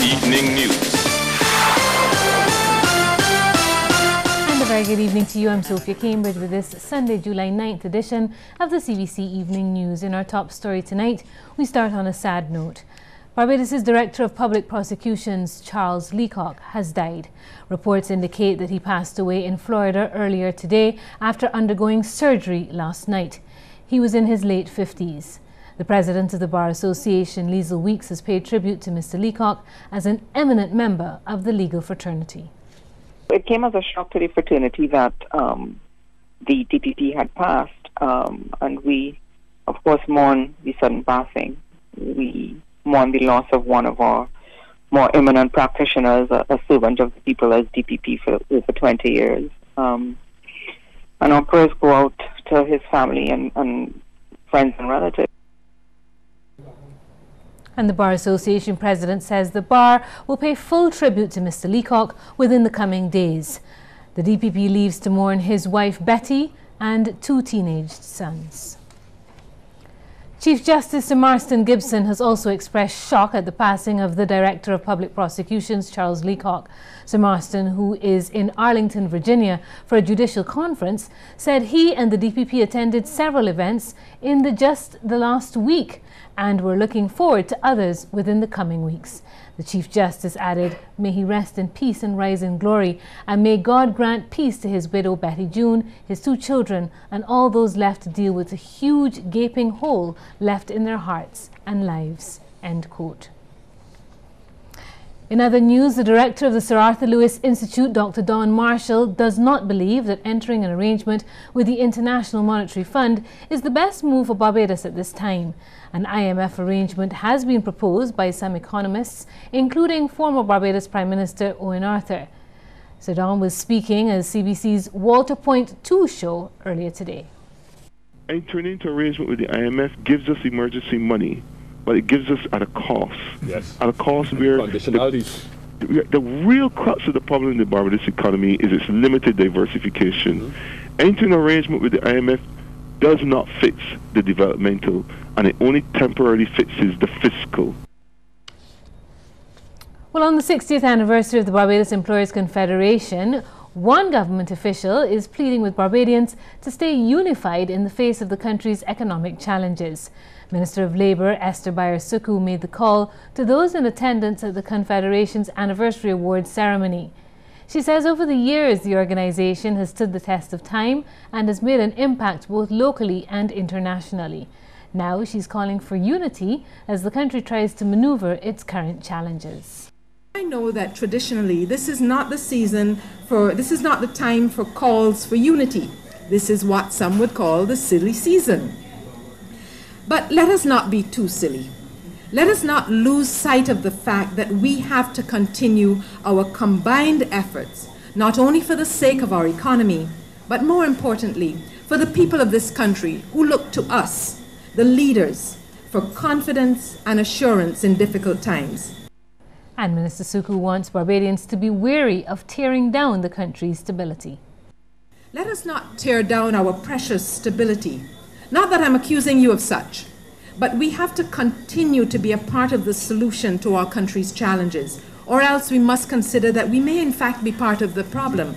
Evening News. And a very good evening to you. I'm Sophia Cambridge with this Sunday, July 9th edition of the CBC Evening News. In our top story tonight, we start on a sad note. Barbados' Director of Public Prosecutions, Charles Leacock, has died. Reports indicate that he passed away in Florida earlier today after undergoing surgery last night. He was in his late 50s. The president of the Bar Association, Liesl Weeks, has paid tribute to Mr. Leacock as an eminent member of the legal fraternity. It came as a shock to the fraternity that the DPP had passed, and we, of course, mourn the sudden passing. We mourn the loss of one of our more eminent practitioners, a servant of the people as DPP for over 20 years. And our prayers go out to his family and friends and relatives. And the Bar Association president says the bar will pay full tribute to Mr. Leacock within the coming days. The DPP leaves to mourn his wife Betty and 2 teenage sons. Chief Justice Sir Marston Gibson has also expressed shock at the passing of the Director of Public Prosecutions, Charles Leacock. Sir Marston, who is in Arlington, Virginia for a judicial conference, said he and the DPP attended several events in just the last week and were looking forward to others within the coming weeks. The Chief Justice added, "May he rest in peace and rise in glory, and may God grant peace to his widow Betty June, his 2 children, and all those left to deal with the huge gaping hole left in their hearts and lives." End quote. In other news, the director of the Sir Arthur Lewis Institute, Dr. Dawn Marshall, does not believe that entering an arrangement with the International Monetary Fund is the best move for Barbados at this time. An IMF arrangement has been proposed by some economists, including former Barbados Prime Minister Owen Arthur. Sir Dawn was speaking at CBC's Walter Point 2 show earlier today. Entering into arrangement with the IMF gives us emergency money, but it gives us at a cost. Yes. At a cost where conditionalities. The real crux of the problem in the Barbados economy is its limited diversification. Entering an arrangement with the IMF does not fix the developmental, and it only temporarily fixes the fiscal. Well, on the 60th anniversary of the Barbados Employers Confederation, one government official is pleading with Barbadians to stay unified in the face of the country's economic challenges. Minister of Labour Esther Bayer-Suckoo made the call to those in attendance at the Confederation's Anniversary Awards ceremony. She says over the years the organisation has stood the test of time and has made an impact both locally and internationally. Now she's calling for unity as the country tries to manoeuvre its current challenges. I know that traditionally this is not the time for calls for unity. This is what some would call the silly season. But let us not be too silly. Let us not lose sight of the fact that we have to continue our combined efforts, not only for the sake of our economy, but more importantly, for the people of this country who look to us, the leaders, for confidence and assurance in difficult times. And Minister Suckoo wants Barbadians to be wary of tearing down the country's stability. Let us not tear down our precious stability. Not that I'm accusing you of such, but we have to continue to be a part of the solution to our country's challenges, or else we must consider that we may in fact be part of the problem.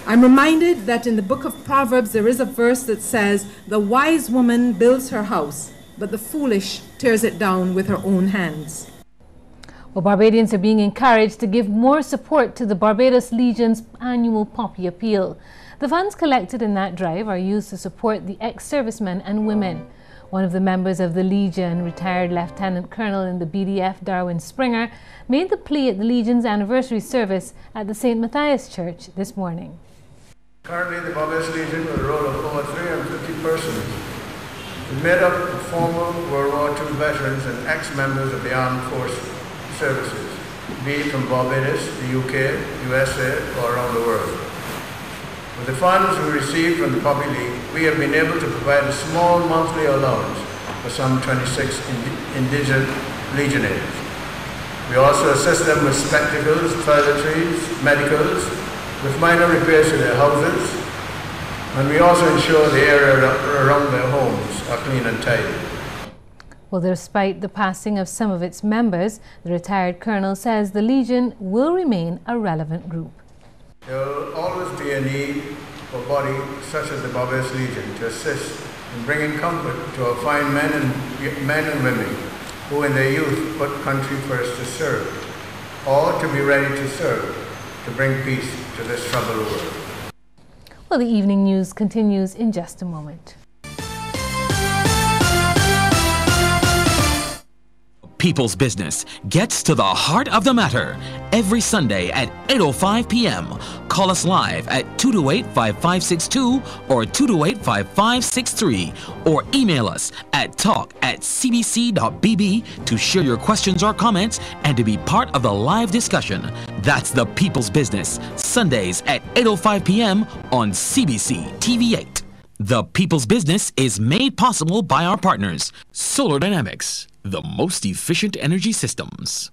I'm reminded that in the book of Proverbs there is a verse that says, "The wise woman builds her house, but the foolish tears it down with her own hands." Well, Barbadians are being encouraged to give more support to the Barbados Legion's annual Poppy Appeal. The funds collected in that drive are used to support the ex-servicemen and women. One of the members of the Legion, retired Lieutenant Colonel in the BDF, Darwin Springer, made the plea at the Legion's anniversary service at the St. Matthias Church this morning. Currently, the Barbados Legion, with a roll of over 350 persons, is made up of former World War II veterans and ex-members of the armed force services, be it from Barbados, the UK, USA, or around the world. With the funds we received from the Poppy League, we have been able to provide a small monthly allowance for some 26 indigent legionnaires. We also assist them with spectacles, toiletries, medicals, with minor repairs to their houses, and we also ensure the area around their homes are clean and tidy. Well, despite the passing of some of its members, the retired colonel says the Legion will remain a relevant group. There will always be a need for bodies such as the Barbados Legion to assist in bringing comfort to our fine men and women who in their youth put country first to serve, or to be ready to serve, to bring peace to this troubled world. Well, the evening news continues in just a moment. People's Business gets to the heart of the matter every Sunday at 8:05 p.m. Call us live at 228-5562 or 228-5563 or email us at talk@cbc.bb to share your questions or comments and to be part of the live discussion. That's the People's Business, Sundays at 8:05 p.m. on CBC TV8. The People's Business is made possible by our partners, Solar Dynamics, the most efficient energy systems.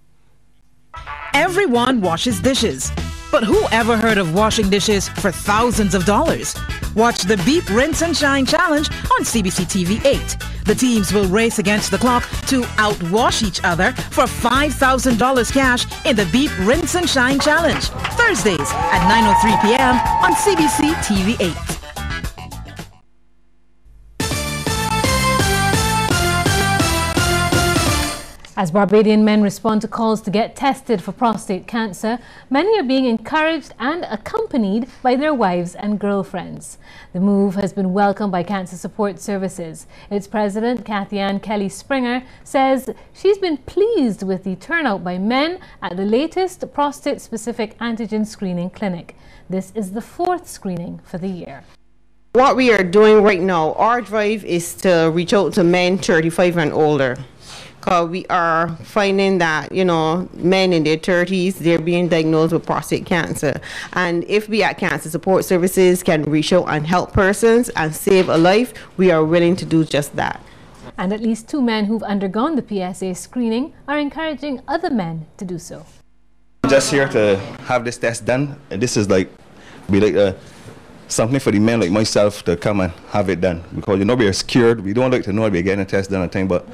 Everyone washes dishes, but who ever heard of washing dishes for thousands of dollars? Watch the Beep Rinse and Shine Challenge on CBC TV8. The teams will race against the clock to outwash each other for $5,000 cash in the Beep Rinse and Shine Challenge, Thursdays at 9:03 p.m. on CBC TV8. As Barbadian men respond to calls to get tested for prostate cancer, many are being encouraged and accompanied by their wives and girlfriends. The move has been welcomed by Cancer Support Services. Its president, Kathy Ann Kelly Springer, says she's been pleased with the turnout by men at the latest prostate-specific antigen screening clinic. This is the 4th screening for the year. What we are doing right now, our drive is to reach out to men 35 and older. We are finding that, men in their 30s, they're being diagnosed with prostate cancer. And if we at Cancer Support Services can reach out and help persons and save a life, we are willing to do just that. And at least 2 men who've undergone the PSA screening are encouraging other men to do so. Just here to have this test done, and this is something for the men like myself to come and have it done. Because we are scared, we don't like to know we're getting a test done and thing, but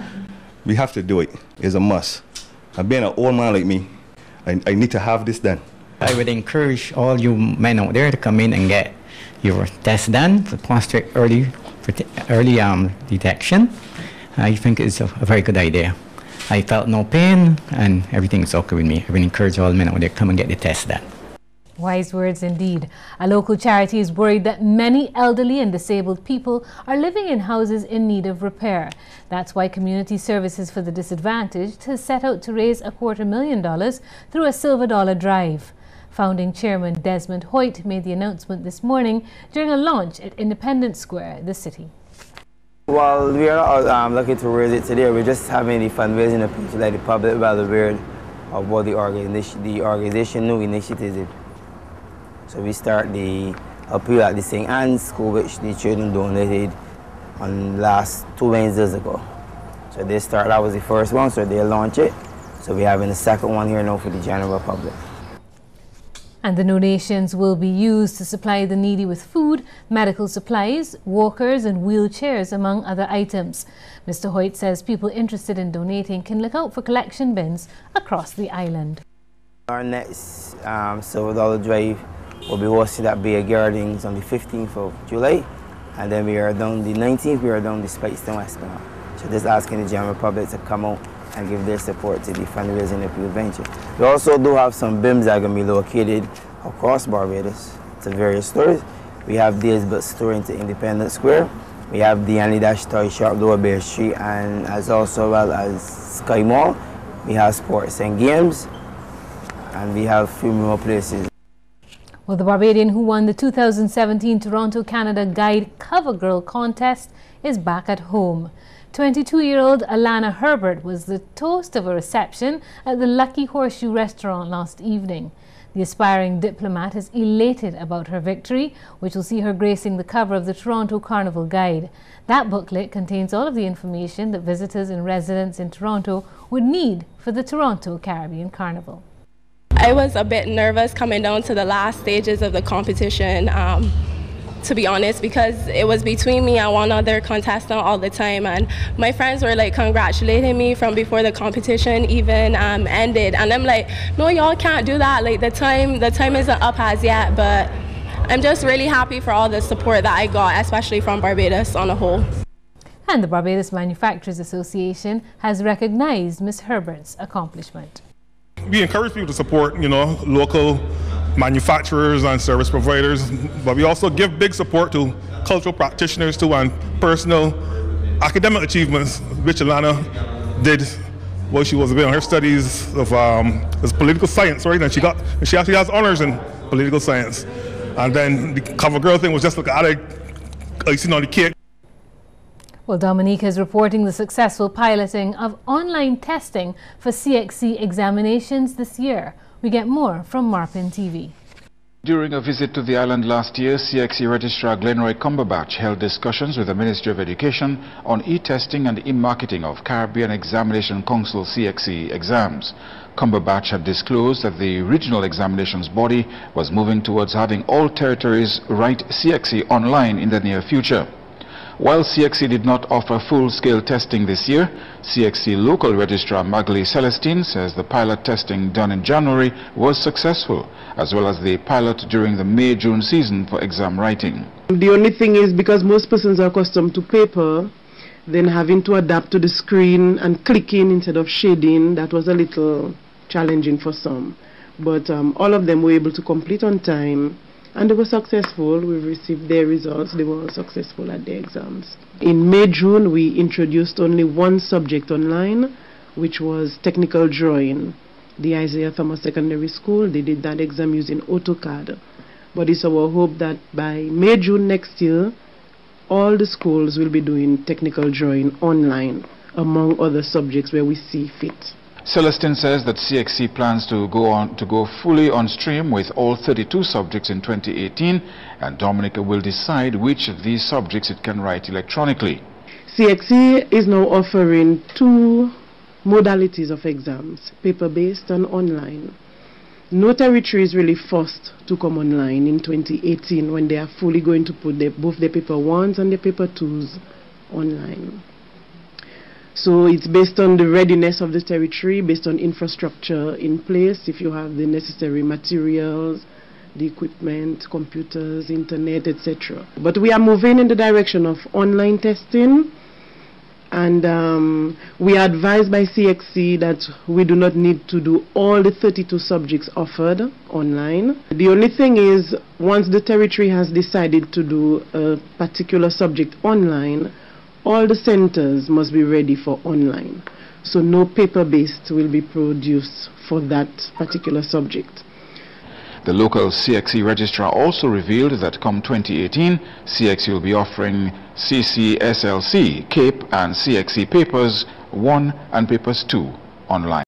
we have to do it. It's a must. And being an old man like me, I need to have this done. I would encourage all you men out there to come in and get your test done for prostate early detection. I think it's a very good idea. I felt no pain and everything is okay with me. I would encourage all men out there to come and get the test done. Wise words indeed. A local charity is worried that many elderly and disabled people are living in houses in need of repair. That's why Community Services for the Disadvantaged has set out to raise $250,000 through a Silver Dollar Drive. Founding Chairman Desmond Hoyt made the announcement this morning during a launch at Independence Square, the city. Well, we are not looking to raise it today. We're just having the fundraising appeal to let the public well aware of what the organization new initiative. So we start the appeal at the St. Anne's School, which the children donated on last 2 Wednesdays ago. So that was the first one, so they launch it. So we're having the second one here now for the general public. And the donations will be used to supply the needy with food, medical supplies, walkers and wheelchairs, among other items. Mr. Hoyt says people interested in donating can look out for collection bins across the island. Our next Silver Dollar Drive will be hosted at Bay Gardens on the 15th of July. And then the 19th, we are down the Spikestown Esplanade. So just asking the general public to come out and give their support to the fundraising appeal venture. We also do have some BIMs that are going to be located across Barbados to various stores. We have Daysbut store into Independence Square. We have the Annie Dash Toy Shop, Lower Bear Street, and as well as Sky Mall. We have sports and games, and we have a few more places. Well, the Barbadian who won the 2017 Toronto Canada Guide Cover Girl contest is back at home. 22-year-old Alana Herbert was the toast of a reception at the Lucky Horseshoe restaurant last evening. The aspiring diplomat is elated about her victory, which will see her gracing the cover of the Toronto Carnival Guide. That booklet contains all of the information that visitors and residents in Toronto would need for the Toronto Caribbean Carnival. I was a bit nervous coming down to the last stages of the competition. to be honest, because it was between me and one other contestant all the time, and my friends were like congratulating me from before the competition even ended, and I'm like, no, y'all can't do that, like the time isn't up as yet. But I'm just really happy for all the support that I got, especially from Barbados on a whole. And the Barbados Manufacturers Association has recognized Ms. Herbert's accomplishment. We encourage people to support, local manufacturers and service providers, but we also give big support to cultural practitioners too, and personal academic achievements, which Alana did while she was in her studies of political science, right? And she actually has honors in political science. And then the cover girl thing was just like icing on the cake. Well, Dominica is reporting the successful piloting of online testing for CXC examinations this year. We get more from Marpin TV. During a visit to the island last year, CXC Registrar Glenroy Cumberbatch held discussions with the Ministry of Education on e-testing and e-marketing of Caribbean Examination Council CXC exams. Cumberbatch had disclosed that the regional examinations body was moving towards having all territories write CXC online in the near future. While CXC did not offer full-scale testing this year, CXC local registrar Magali Celestine says the pilot testing done in January was successful, as well as the pilot during the May-June season for exam writing. The only thing is, because most persons are accustomed to paper, then having to adapt to the screen and clicking instead of shading, that was a little challenging for some. But all of them were able to complete on time, and they were successful. We received their results. They were successful at their exams. In May-June, we introduced only one subject online, which was technical drawing. The Isaiah Thomas Secondary School, they did that exam using AutoCAD. But it's our hope that by May-June next year, all the schools will be doing technical drawing online, among other subjects where we see fit. Celestine says that CXC plans to go fully on stream with all 32 subjects in 2018, and Dominica will decide which of these subjects it can write electronically. CXC is now offering two modalities of exams, paper-based and online. No territory is really forced to come online in 2018 when they are fully going to put both their paper 1s and their paper 2s online. So it's based on the readiness of the territory, based on infrastructure in place, if you have the necessary materials, the equipment, computers, internet, etc. But we are moving in the direction of online testing, and we are advised by CXC that we do not need to do all the 32 subjects offered online. The only thing is, once the territory has decided to do a particular subject online, all the centers must be ready for online. So no paper-based will be produced for that particular subject. The local CXC registrar also revealed that come 2018, CXC will be offering CCSLC, CAPE and CXC Papers 1 and Papers 2 online.